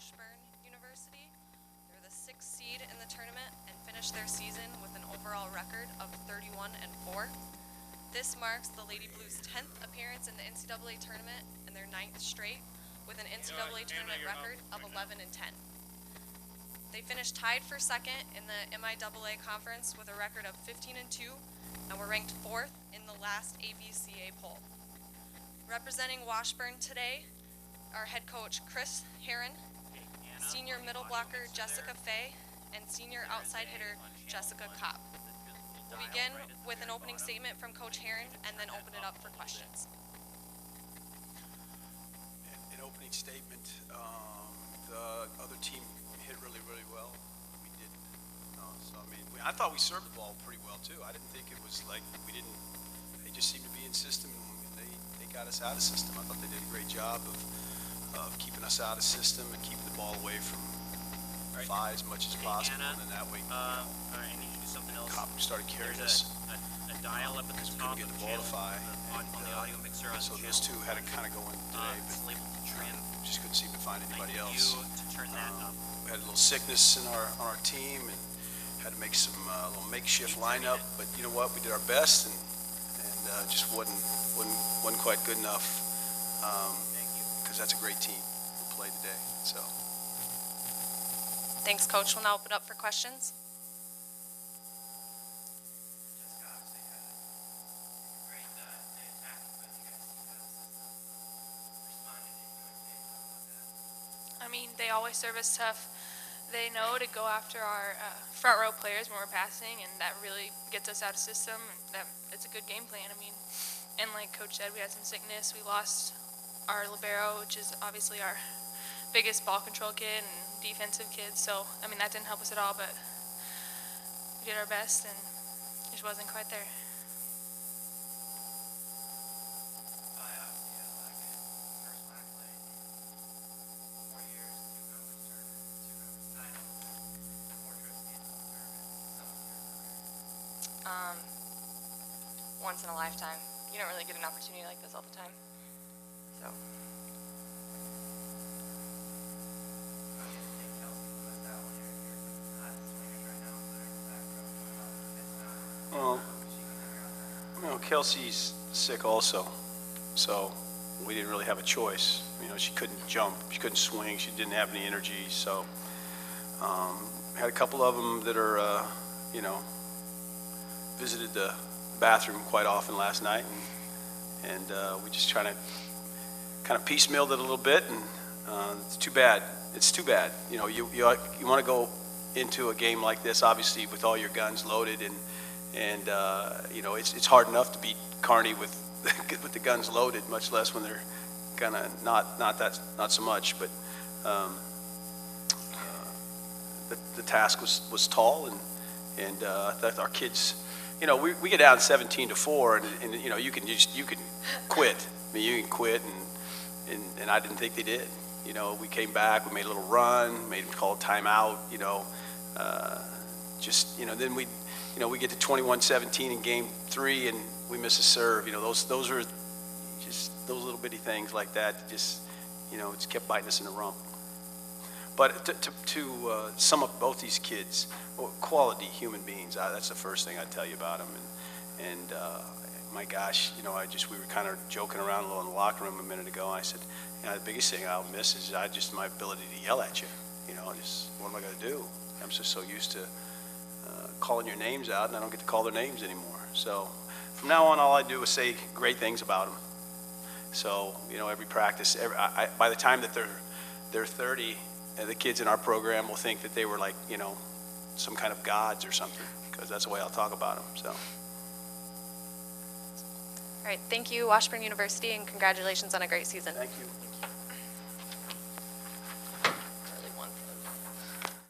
Washburn University. They're the 6th seed in the tournament and finished their season with an overall record of 31-4. This marks the Lady Blues' 10th appearance in the NCAA tournament and their 9th straight with an NCAA tournament record of 11-10. They finished tied for second in the MIAA conference with a record of 15-2 and were ranked 4th in the last AVCA poll. Representing Washburn today are head coach Chris Herron, senior middle blocker Jessica Fay, and senior outside hitter Jessica Kopp. We'll begin with an opening statement from Coach Herron and then open it up for questions. An opening statement, the other team hit really well. We did. So, I mean, I thought we served the ball pretty well, too. I didn't think it was like we didn't. They just seemed to be in system, and they got us out of system. I thought they did a great job of keeping us out of system and keeping the ball away from Phi as much as possible. Anna, and then that way, I need you to do something else. Kopp started carrying There's us. a dial up at the top Get of the the ball channel, to Phi. on the audio mixer on So the those channel. two had to kind of go in today, It's but labeled trim. just couldn't seem to find I anybody need else. you to turn that up. We had a little sickness on our team and had to make some little makeshift lineup. But you know what? We did our best and just wasn't quite good enough because that's a great team who played today. So. Thanks, Coach. We'll now open up for questions. I mean, they always serve us tough. They know to go after our front row players when we're passing, and that really gets us out of system. It's a good game plan. I mean, and like Coach said, we had some sickness. We lost our libero, which is obviously our biggest ball control kid and defensive kid. So, I mean, that didn't help us at all, but we did our best, and it just wasn't quite there. Once in a lifetime. You don't really get an opportunity like this all the time. So. Well, you know, Kelsey's sick also, so we didn't really have a choice. You know, she couldn't jump, she couldn't swing, she didn't have any energy, so had a couple of them that are, you know, visited the bathroom quite often last night, and we just kind of piecemealed it a little bit, and it's too bad. It's too bad. You know, you want to go into a game like this, obviously, with all your guns loaded, and you know, it's hard enough to beat Kearny with with the guns loaded, much less when they're kind of not so much. But the task was tall, and I thought our kids. You know, we get down 17-4, and you know, you can quit. I mean, you can quit, and I didn't think they did. You know, we came back, we made a little run, made them call a timeout. You know, just you know, then we get to 21-17 in game 3, and we miss a serve. You know, those are just those little bitty things like that. Just you know, it's kept biting us in the rump. But to sum up both these kids, quality human beings. That's the first thing I'd tell you about them. And my gosh, you know, we were kind of joking around a little in the locker room a minute ago. And I said, you know, the biggest thing I'll miss is just my ability to yell at you. You know, just what am I going to do? I'm just so used to calling your names out, and I don't get to call their names anymore. So from now on, all I do is say great things about them. So you know, every practice, by the time that they're 30. The kids in our program will think that they were like, you know, some kind of gods or something, because that's the way I'll talk about them. So. All right, thank you, Washburn University, and congratulations on a great season. Thank you.